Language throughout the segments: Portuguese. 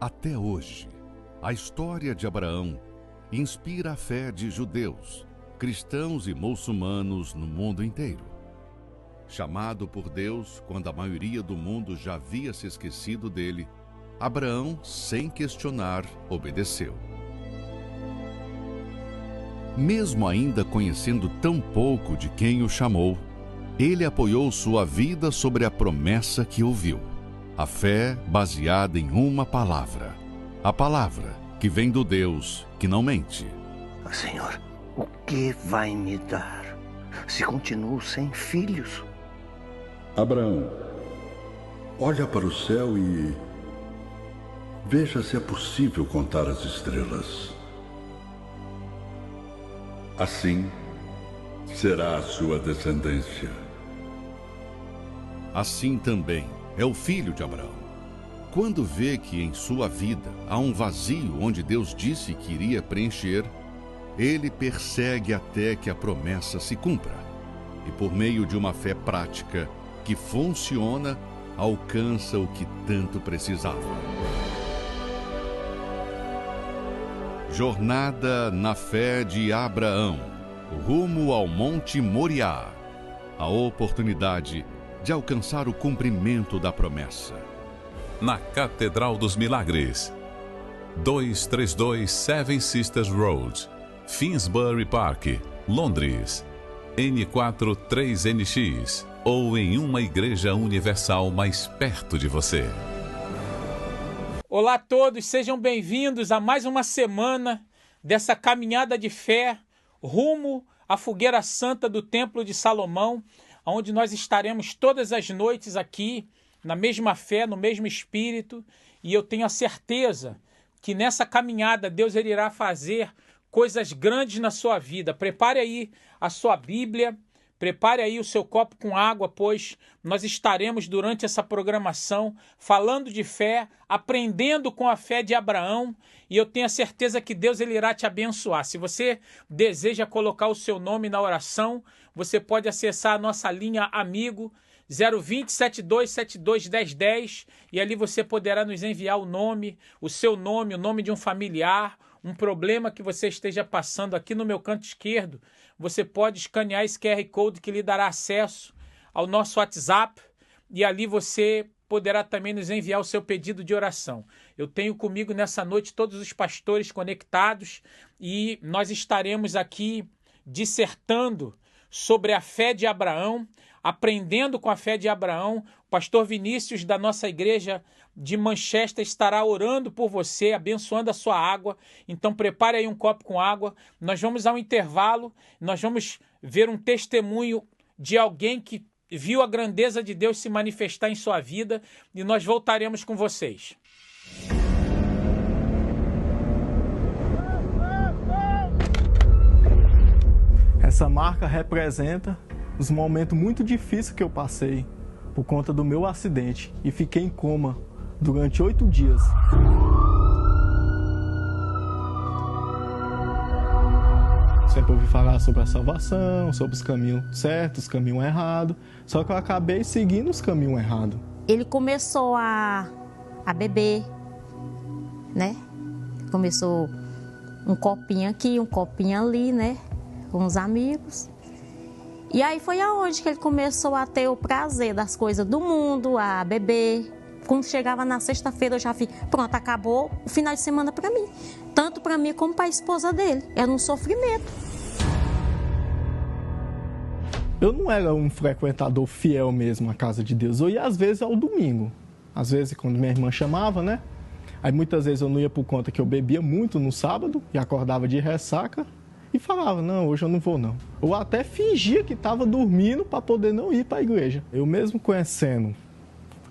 Até hoje, a história de Abraão inspira a fé de judeus, cristãos e muçulmanos no mundo inteiro. Chamado por Deus quando a maioria do mundo já havia se esquecido dele, Abraão, sem questionar, obedeceu. Mesmo ainda conhecendo tão pouco de quem o chamou, ele apoiou sua vida sobre a promessa que ouviu. A fé baseada em uma palavra. A palavra que vem do Deus que não mente. Senhor, o que vai me dar se continuo sem filhos? Abraão, olha para o céu e veja se é possível contar as estrelas. Assim será a sua descendência. Assim também é o filho de Abraão. Quando vê que em sua vida há um vazio onde Deus disse que iria preencher, ele persegue até que a promessa se cumpra. E por meio de uma fé prática que funciona, alcança o que tanto precisava. Jornada na fé de Abraão, rumo ao Monte Moriá. A oportunidade de alcançar o cumprimento da promessa. Na Catedral dos Milagres, 232 Seven Sisters Road, Finsbury Park, Londres, N4 3NX, ou em uma igreja universal mais perto de você. Olá a todos, sejam bem-vindos a mais uma semana dessa caminhada de fé rumo à fogueira santa do Templo de Salomão, onde nós estaremos todas as noites aqui, na mesma fé, no mesmo espírito, e eu tenho a certeza que nessa caminhada Deus irá fazer coisas grandes na sua vida. Prepare aí a sua Bíblia, prepare aí o seu copo com água, pois nós estaremos durante essa programação falando de fé, aprendendo com a fé de Abraão, e eu tenho a certeza que Deus ele irá te abençoar. Se você deseja colocar o seu nome na oração, você pode acessar a nossa linha Amigo 020 7272 1010 e ali você poderá nos enviar o nome, o seu nome, o nome de um familiar, um problema que você esteja passando. Aqui no meu canto esquerdo, você pode escanear esse QR Code que lhe dará acesso ao nosso WhatsApp e ali você poderá também nos enviar o seu pedido de oração. Eu tenho comigo nessa noite todos os pastores conectados e nós estaremos aqui dissertando sobre a fé de Abraão, aprendendo com a fé de Abraão. O pastor Vinícius da nossa igreja de Manchester estará orando por você, abençoando a sua água. Então prepare aí um copo com água. Nós vamos ao intervalo, nós vamos ver um testemunho de alguém que viu a grandeza de Deus se manifestar em sua vida e nós voltaremos com vocês. Essa marca representa os momentos muito difíceis que eu passei por conta do meu acidente e fiquei em coma durante 8 dias. Sempre ouvi falar sobre a salvação, sobre os caminhos certos, os caminhos errados, só que eu acabei seguindo os caminhos errados. Ele começou a beber, né? Começou um copinho aqui, um copinho ali, né? Com os amigos. E aí foi aonde que ele começou a ter o prazer das coisas do mundo, a beber. Quando chegava na sexta-feira eu já vi, pronto, acabou o final de semana para mim. Tanto para mim como para a esposa dele. Era um sofrimento. Eu não era um frequentador fiel mesmo à casa de Deus. Eu ia às vezes ao domingo. Às vezes quando minha irmã chamava, né? Aí muitas vezes eu não ia por conta que eu bebia muito no sábado e acordava de ressaca. E falava, não, hoje eu não vou não. Eu até fingia que estava dormindo para poder não ir para a igreja. Eu mesmo conhecendo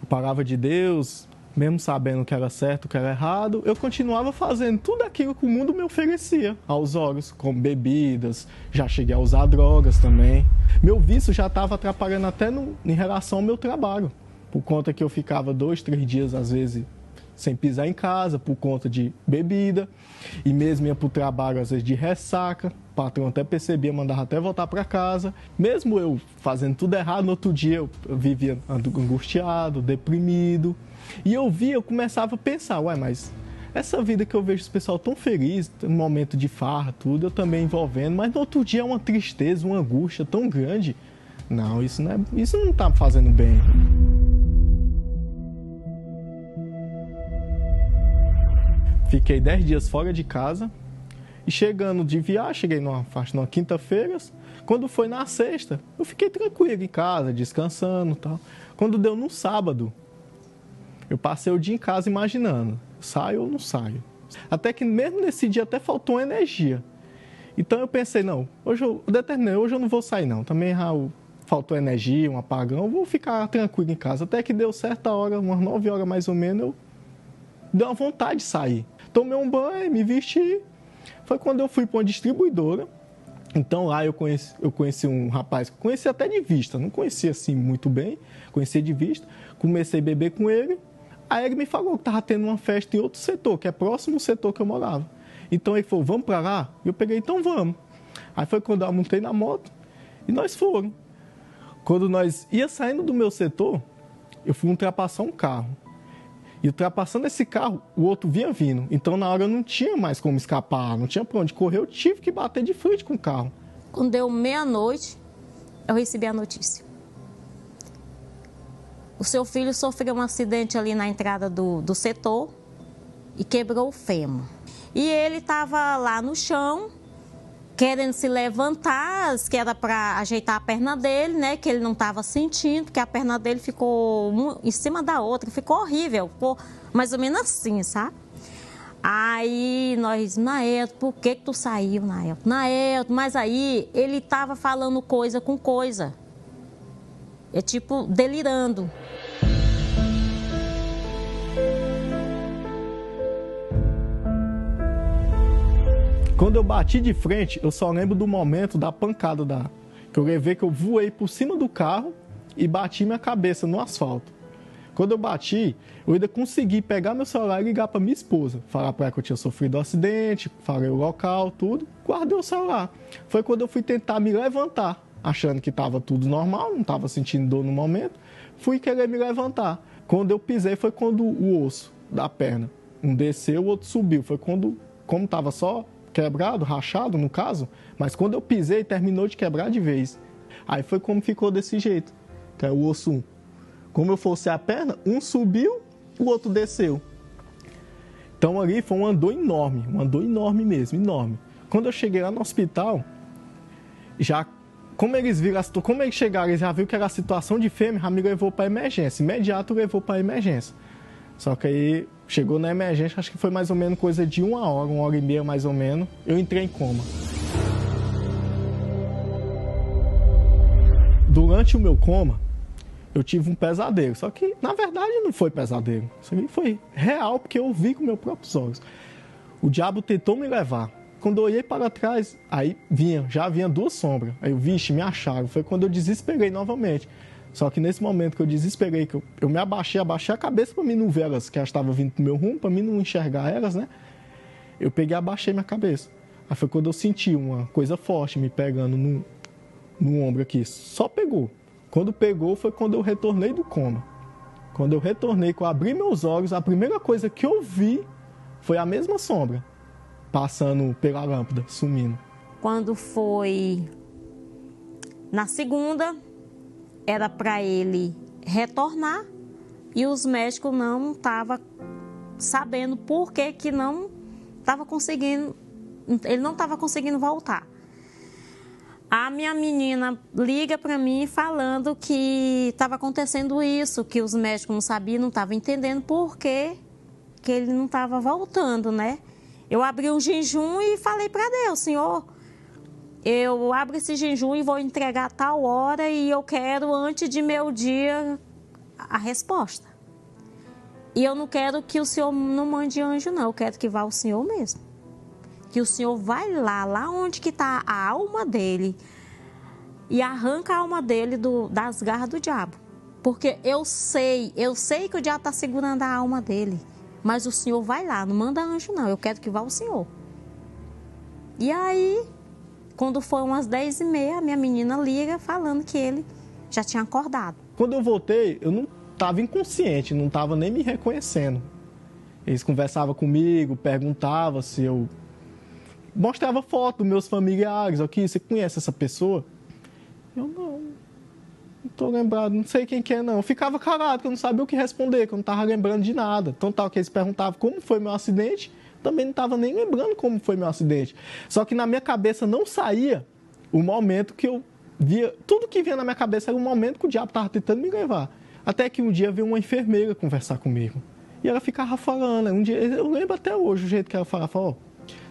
a palavra de Deus, mesmo sabendo o que era certo, o que era errado, eu continuava fazendo tudo aquilo que o mundo me oferecia aos olhos, como bebidas, já cheguei a usar drogas também. Meu vício já estava atrapalhando até em relação ao meu trabalho, por conta que eu ficava 2, 3 dias, às vezes, sem pisar em casa, por conta de bebida, e mesmo ia para o trabalho, às vezes, de ressaca. O patrão até percebia, mandava até voltar para casa. Mesmo eu fazendo tudo errado, no outro dia eu vivia angustiado, deprimido. E eu começava a pensar, ué, mas Essa vida que eu vejo os pessoal tão feliz, um momento de farra, tudo, eu também envolvendo, mas no outro dia é uma tristeza, uma angústia tão grande. Não, isso não tá fazendo bem. Fiquei 10 dias fora de casa e chegando de viagem, cheguei numa quinta-feira, quando foi na sexta, eu fiquei tranquilo em casa, descansando e tal. Quando deu no sábado, eu passei o dia em casa imaginando, saio ou não saio. Até que mesmo nesse dia até faltou uma energia. Então eu pensei, não, hoje eu não vou sair não. Também faltou energia, um apagão, eu vou ficar tranquilo em casa. Até que deu certa hora, umas 9 horas mais ou menos, eu dei uma vontade de sair. Tomei um banho, me vesti. Foi quando eu fui para uma distribuidora. Então lá eu conheci um rapaz que eu conhecia até de vista. Não conhecia assim muito bem, conhecia de vista. Comecei a beber com ele. Aí ele me falou que estava tendo uma festa em outro setor, que é próximo ao setor que eu morava. Então ele falou, vamos para lá? E eu peguei, então vamos. Aí foi quando eu montei na moto e nós fomos. Quando nós ia saindo do meu setor, eu fui ultrapassar um carro. E ultrapassando esse carro, o outro vinha vindo. Então, na hora, eu não tinha mais como escapar, não tinha para onde correr. Eu tive que bater de frente com o carro. Quando deu meia-noite, eu recebi a notícia. O seu filho sofreu um acidente ali na entrada do setor e quebrou o fêmur. E ele estava lá no chão, querendo se levantar, que era para ajeitar a perna dele, né? Que ele não estava sentindo, porque a perna dele ficou uma em cima da outra, ficou horrível, ficou mais ou menos assim, sabe? Aí nós, Naelto, por que tu saiu, Naelto? Naelto, mas aí ele estava falando coisa com coisa, é tipo delirando. Quando eu bati de frente, eu só lembro do momento da pancada que eu levei, que eu voei por cima do carro e bati minha cabeça no asfalto. Quando eu bati, eu ainda consegui pegar meu celular e ligar para minha esposa. Falar para ela que eu tinha sofrido um acidente, falei o local, tudo. Guardei o celular. Foi quando eu fui tentar me levantar, achando que estava tudo normal, não estava sentindo dor no momento. Fui querer me levantar. Quando eu pisei, foi quando o osso da perna, um desceu, o outro subiu. Foi quando, como estava só quebrado, rachado no caso, mas quando eu pisei, terminou de quebrar de vez. Aí foi como ficou desse jeito, que é o osso 1. Como eu fosse a perna, um subiu, o outro desceu. Então ali foi uma dor enorme mesmo, enorme. Quando eu cheguei lá no hospital, já como eles chegaram, eles já viram que era a situação de fêmea, já me levou para emergência, imediato levou para emergência. Só que aí chegou na emergência, acho que foi mais ou menos coisa de 1 hora e meia mais ou menos, eu entrei em coma. Durante o meu coma, eu tive um pesadelo, só que na verdade não foi pesadelo, isso aqui foi real, porque eu vi com meus próprios olhos. O diabo tentou me levar. Quando eu olhei para trás, aí já vinha 2 sombras, aí eu, vixe, me acharam, foi quando eu desesperei novamente. Só que nesse momento que eu desesperei, que eu me abaixei a cabeça para mim não ver elas, que elas estavam vindo pro meu rumo, para mim não enxergar elas, né? Eu peguei e abaixei minha cabeça. Aí foi quando eu senti uma coisa forte me pegando no ombro aqui. Só pegou. Quando pegou foi quando eu retornei do coma. Quando eu retornei, que eu abri meus olhos, a primeira coisa que eu vi foi a mesma sombra, passando pela lâmpada, sumindo. Quando foi na segunda, era para ele retornar e os médicos não estavam sabendo por que não estava conseguindo, ele não estava conseguindo voltar. A minha menina liga para mim falando que estava acontecendo isso, que os médicos não sabiam, não estavam entendendo por que ele não estava voltando, né? Eu abri um jejum e falei para Deus, Senhor, eu abro esse jejum e vou entregar a tal hora e eu quero, antes de meu dia, a resposta. E eu não quero que o Senhor não mande anjo, não. Eu quero que vá o Senhor mesmo. Que o Senhor vai lá onde que está a alma dele e arranca a alma dele das garras do diabo. Porque eu sei que o diabo está segurando a alma dele. Mas o Senhor vai lá, não manda anjo, não. Eu quero que vá o Senhor. E aí, quando foi umas 10h30, minha menina liga falando que ele já tinha acordado. Quando eu voltei, eu não estava inconsciente, não estava nem me reconhecendo. Eles conversavam comigo, perguntavam se eu... Mostrava foto dos meus familiares. Aqui, você conhece essa pessoa? Eu não tô lembrado, não sei quem que é não. Eu ficava calado, que eu não sabia o que responder, que eu não tava lembrando de nada. Então tal que eles perguntavam como foi meu acidente, também não tava nem lembrando como foi meu acidente. Só que na minha cabeça não saía o momento que eu via... Tudo que vinha na minha cabeça era o momento que o diabo tava tentando me levar. Até que um dia veio uma enfermeira conversar comigo. E ela ficava falando. Um dia, eu lembro até hoje o jeito que ela falava. Ó,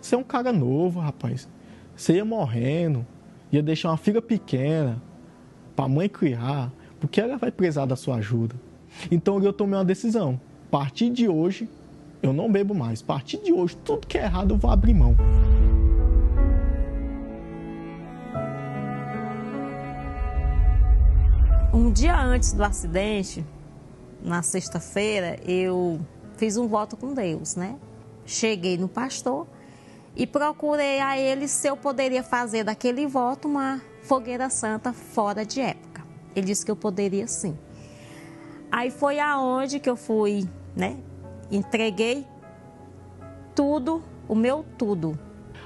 você é um cara novo, rapaz. Você ia morrendo, ia deixar uma filha pequena para a mãe criar, porque ela vai precisar da sua ajuda. Então eu tomei uma decisão. A partir de hoje, eu não bebo mais. A partir de hoje, tudo que é errado eu vou abrir mão. Um dia antes do acidente, na sexta-feira, eu fiz um voto com Deus, né? Cheguei no pastor e procurei a ele se eu poderia fazer daquele voto uma fogueira santa fora de época. Ele disse que eu poderia sim. Aí foi aonde que eu fui, né? Entreguei tudo, o meu tudo.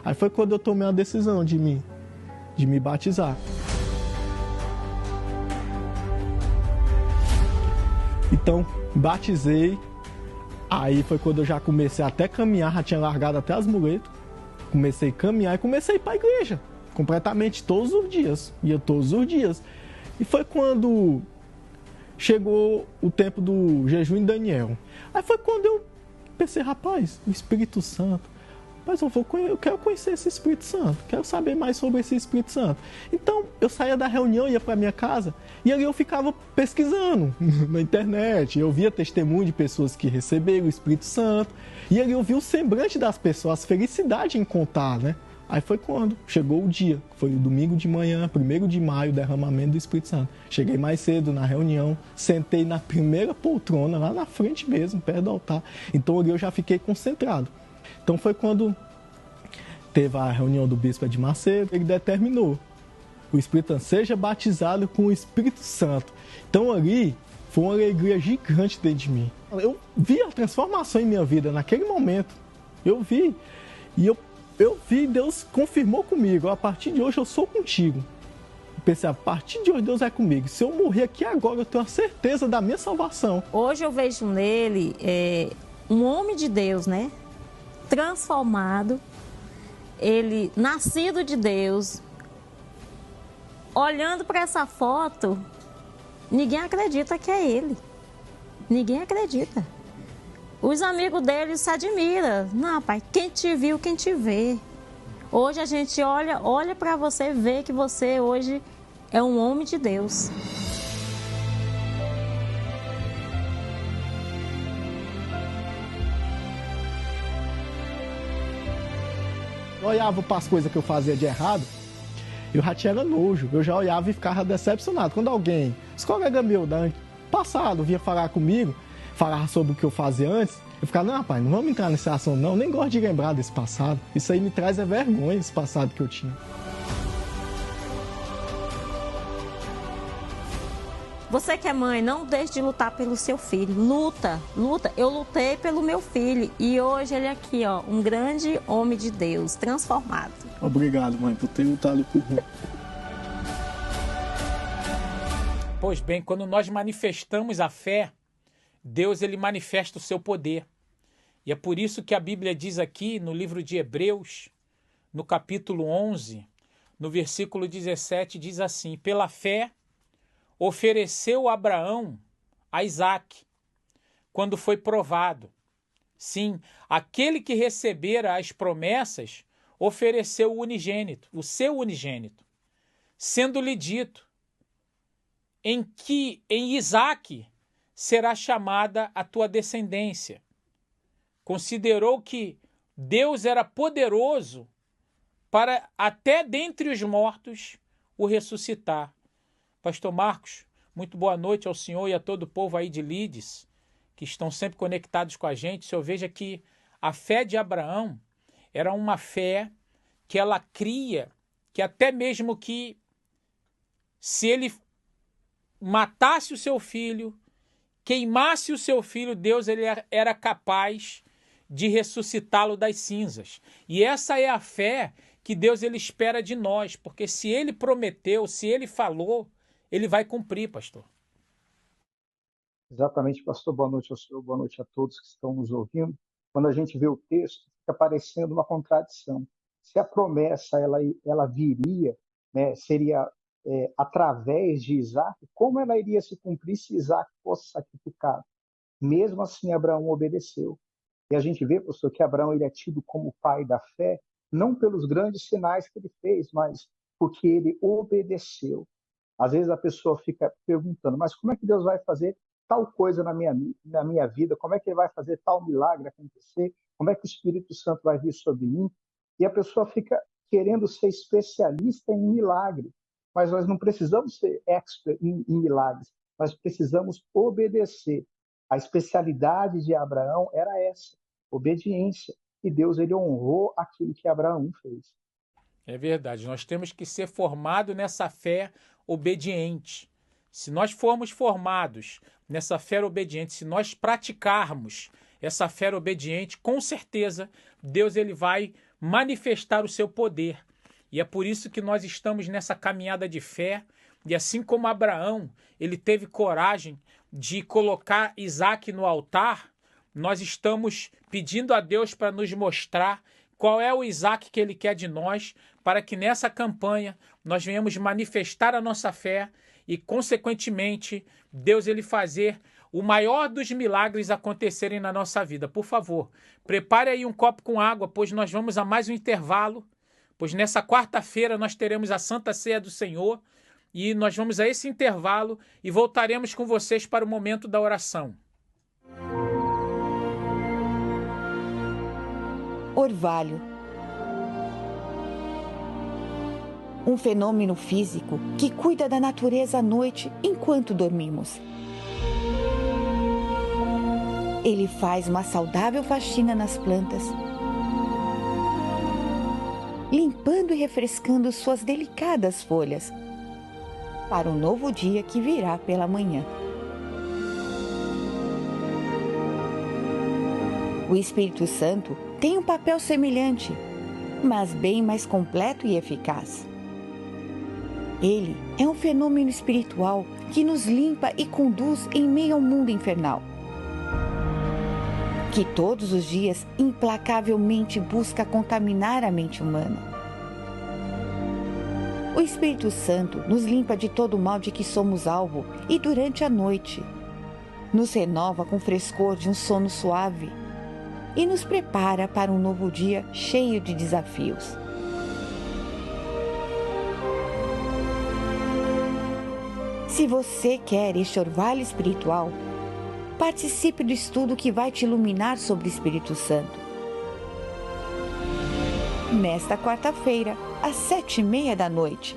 Aí foi quando eu tomei a decisão de me batizar. Então, batizei. Aí foi quando eu já comecei até a caminhar, já tinha largado até as muletas. Comecei a caminhar e comecei a ir para a igreja. Completamente, todos os dias. Ia todos os dias. E foi quando chegou o tempo do jejum em Daniel. Aí foi quando eu pensei, rapaz, o Espírito Santo. Mas eu quero conhecer esse Espírito Santo, quero saber mais sobre esse Espírito Santo. Então, eu saía da reunião, ia para minha casa, e ali eu ficava pesquisando na internet. Eu via testemunho de pessoas que receberam o Espírito Santo, e ali eu vi o semblante das pessoas, a felicidade em contar, né? Aí foi quando chegou o dia, foi o domingo de manhã, 1º de maio, derramamento do Espírito Santo. Cheguei mais cedo na reunião, sentei na primeira poltrona, lá na frente mesmo, perto do altar. Então ali eu já fiquei concentrado. Então foi quando teve a reunião do bispo de Macedo, ele determinou: o Espírito Santo seja batizado com o Espírito Santo. Então ali foi uma alegria gigante dentro de mim. Eu vi a transformação em minha vida naquele momento. Eu vi. E eu vi, Deus confirmou comigo: a partir de hoje eu sou contigo. Eu pensei, a partir de hoje Deus é comigo. Se eu morrer aqui agora, eu tenho a certeza da minha salvação. Hoje eu vejo nele um homem de Deus, né? Transformado, ele nascido de Deus. Olhando para essa foto, ninguém acredita que é ele. Ninguém acredita. Os amigos dele se admiram. Não, pai, quem te viu, quem te vê. Hoje a gente olha para você e vê que você hoje é um homem de Deus. Eu olhava para as coisas que eu fazia de errado, eu já tinha nojo. Eu já olhava e ficava decepcionado. Quando alguém, os colegas meus do passado, vinha falar comigo, falar sobre o que eu fazia antes, eu ficava, não, rapaz, não vamos entrar nesse assunto não, nem gosto de lembrar desse passado. Isso aí me traz vergonha, esse passado que eu tinha. Você que é mãe, não deixe de lutar pelo seu filho. Luta. Eu lutei pelo meu filho e hoje ele é aqui, ó, um grande homem de Deus, transformado. Obrigado, mãe, por ter lutado por mim. Pois bem, quando nós manifestamos a fé, Deus ele manifesta o seu poder. E é por isso que a Bíblia diz aqui no livro de Hebreus, no capítulo 11, no versículo 17, diz assim: pela fé ofereceu Abraão a Isaque, quando foi provado. Sim, aquele que recebera as promessas ofereceu o unigênito, o seu unigênito, sendo-lhe dito em Isaque será chamada a tua descendência. Considerou que Deus era poderoso para até dentre os mortos o ressuscitar. Pastor Marcos, muito boa noite ao senhor e a todo o povo aí de Lides, que estão sempre conectados com a gente. O senhor veja que a fé de Abraão era uma fé que ela cria, que até mesmo que se ele matasse o seu filho, queimasse o seu filho, Deus ele era capaz de ressuscitá-lo das cinzas. E essa é a fé que Deus ele espera de nós, porque se ele prometeu, se ele falou, ele vai cumprir, pastor. Exatamente, pastor. Boa noite ao senhor, boa noite a todos que estão nos ouvindo. Quando a gente vê o texto, fica parecendo uma contradição. Se a promessa ela viria, né, seria através de Isaac, como ela iria se cumprir se Isaac fosse sacrificado? Mesmo assim, Abraão obedeceu. E a gente vê, pastor, que Abraão ele é tido como pai da fé, não pelos grandes sinais que ele fez, mas porque ele obedeceu. Às vezes a pessoa fica perguntando, mas como é que Deus vai fazer tal coisa na minha vida? Como é que ele vai fazer tal milagre acontecer? Como é que o Espírito Santo vai vir sobre mim? E a pessoa fica querendo ser especialista em milagre. Mas nós não precisamos ser expert em milagres. Nós precisamos obedecer. A especialidade de Abraão era essa, obediência. E Deus ele honrou aquilo que Abraão fez. É verdade. Nós temos que ser formados nessa fé obediente. Se nós formos formados nessa fé obediente, se nós praticarmos essa fé obediente, com certeza Deus ele vai manifestar o seu poder. E é por isso que nós estamos nessa caminhada de fé. E assim como Abraão, ele teve coragem de colocar Isaac no altar, nós estamos pedindo a Deus para nos mostrar qual é o Isaac que ele quer de nós, para que nessa campanha nós venhamos manifestar a nossa fé e, consequentemente, Deus ele fazer o maior dos milagres acontecerem na nossa vida. Por favor, prepare aí um copo com água, pois nós vamos a mais um intervalo, pois nessa quarta-feira nós teremos a Santa Ceia do Senhor e nós vamos a esse intervalo e voltaremos com vocês para o momento da oração. Orvalho. Um fenômeno físico que cuida da natureza à noite enquanto dormimos. Ele faz uma saudável faxina nas plantas, limpando e refrescando suas delicadas folhas, para um novo dia que virá pela manhã. O Espírito Santo tem um papel semelhante, mas bem mais completo e eficaz. Ele é um fenômeno espiritual que nos limpa e conduz em meio ao mundo infernal, que todos os dias implacavelmente busca contaminar a mente humana. O Espírito Santo nos limpa de todo o mal de que somos alvo e durante a noite nos renova com o frescor de um sono suave e nos prepara para um novo dia cheio de desafios. Se você quer este orvalho espiritual, participe do estudo que vai te iluminar sobre o Espírito Santo. Nesta quarta-feira, às 7h30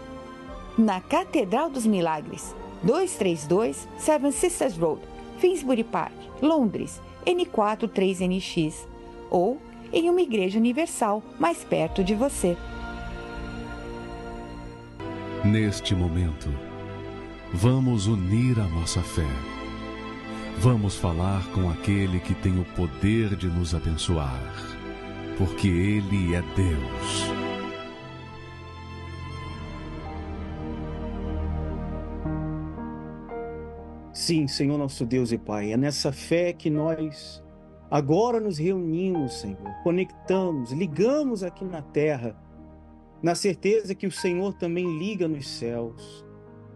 na Catedral dos Milagres, 232 Seven Sisters Road, Finsbury Park, Londres, N4 3NX, ou em uma igreja universal mais perto de você. Neste momento, vamos unir a nossa fé. Vamos falar com aquele que tem o poder de nos abençoar, porque Ele é Deus. Sim, Senhor nosso Deus e Pai, é nessa fé que nós agora nos reunimos, Senhor, conectamos, ligamos aqui na terra, na certeza que o Senhor também liga nos céus.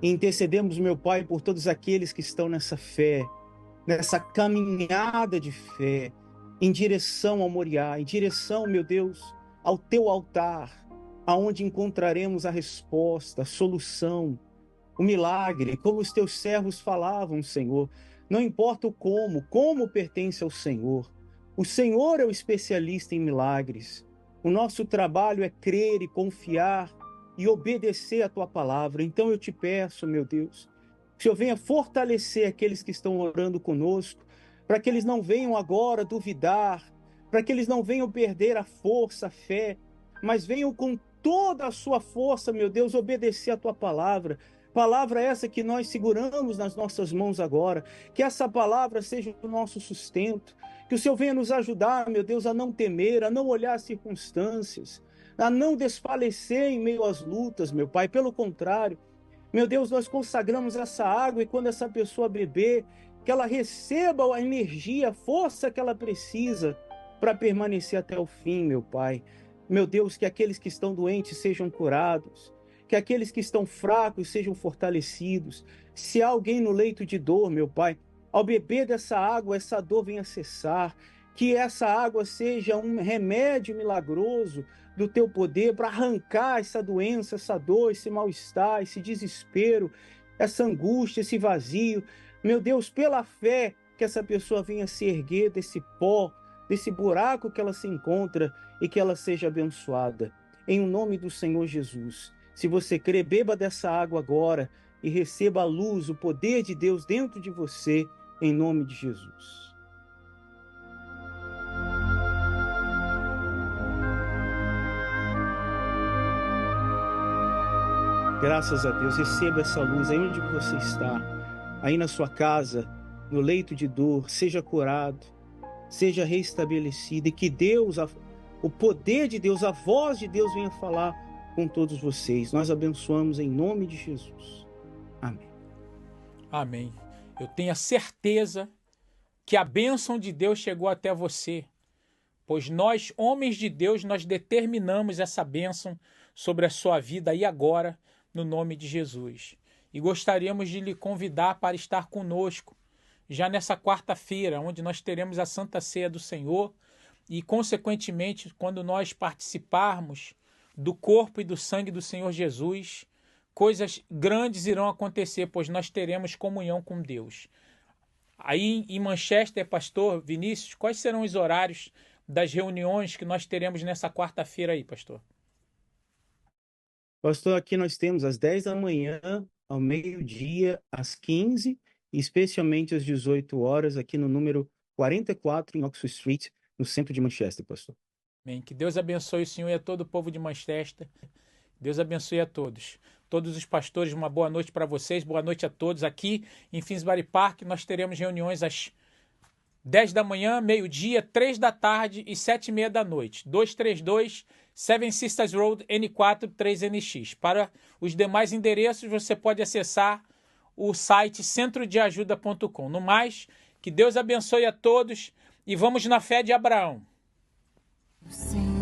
E intercedemos, meu Pai, por todos aqueles que estão nessa fé, nessa caminhada de fé, em direção ao Moriá, em direção, meu Deus, ao Teu altar, aonde encontraremos a resposta, a solução, o milagre, como os Teus servos falavam, Senhor. Não importa o como pertence ao Senhor. O Senhor é o especialista em milagres. O nosso trabalho é crer e confiar e obedecer a Tua palavra. Então eu te peço, meu Deus, que o Senhor venha fortalecer aqueles que estão orando conosco, para que eles não venham agora duvidar, para que eles não venham perder a força, a fé, mas venham com toda a sua força, meu Deus, obedecer a Tua palavra. Palavra essa que nós seguramos nas nossas mãos agora, que essa palavra seja o nosso sustento, Que o Senhor venha nos ajudar, meu Deus, a não temer, a não olhar as circunstâncias, a não desfalecer em meio às lutas, meu Pai. Pelo contrário, meu Deus, nós consagramos essa água e quando essa pessoa beber, que ela receba a energia, a força que ela precisa para permanecer até o fim, meu Pai. Meu Deus, que aqueles que estão doentes sejam curados, que aqueles que estão fracos sejam fortalecidos. Se há alguém no leito de dor, meu Pai, ao beber dessa água, essa dor venha cessar, que essa água seja um remédio milagroso do teu poder para arrancar essa doença, essa dor, esse mal-estar, esse desespero, essa angústia, esse vazio. Meu Deus, pela fé, que essa pessoa venha se erguer desse pó, desse buraco que ela se encontra e que ela seja abençoada. Em nome do Senhor Jesus. Se você crê, beba dessa água agora e receba a luz, o poder de Deus dentro de você, em nome de Jesus. Graças a Deus, receba essa luz aí onde você está, aí na sua casa, no leito de dor, seja curado, seja restabelecido e que Deus, o poder de Deus, a voz de Deus venha falar com todos vocês. Nós abençoamos em nome de Jesus. Amém. Amém. Eu tenho a certeza que a bênção de Deus chegou até você, pois nós, homens de Deus, nós determinamos essa bênção sobre a sua vida aí agora, no nome de Jesus. E gostaríamos de lhe convidar para estar conosco já nessa quarta-feira, onde nós teremos a Santa Ceia do Senhor e, consequentemente, quando nós participarmos do corpo e do sangue do Senhor Jesus, coisas grandes irão acontecer, pois nós teremos comunhão com Deus. Aí em Manchester, pastor Vinícius, quais serão os horários das reuniões que nós teremos nessa quarta-feira aí, pastor? Pastor, aqui nós temos às 10 da manhã, ao meio-dia, às 15, e especialmente às 18 horas, aqui no número 44, em Oxford Street, no centro de Manchester, pastor. Amém. Que Deus abençoe o senhor e a todo o povo de Manchester. Deus abençoe a todos. Todos os pastores, uma boa noite para vocês, boa noite a todos. Aqui em Finsbury Park nós teremos reuniões às 10 da manhã, meio-dia, 3 da tarde e 7h30 da noite. 232 Seven Sisters Road, N4 3NX. Para os demais endereços, você pode acessar o site centrodeajuda.com. No mais, que Deus abençoe a todos e vamos na fé de Abraão. Sim.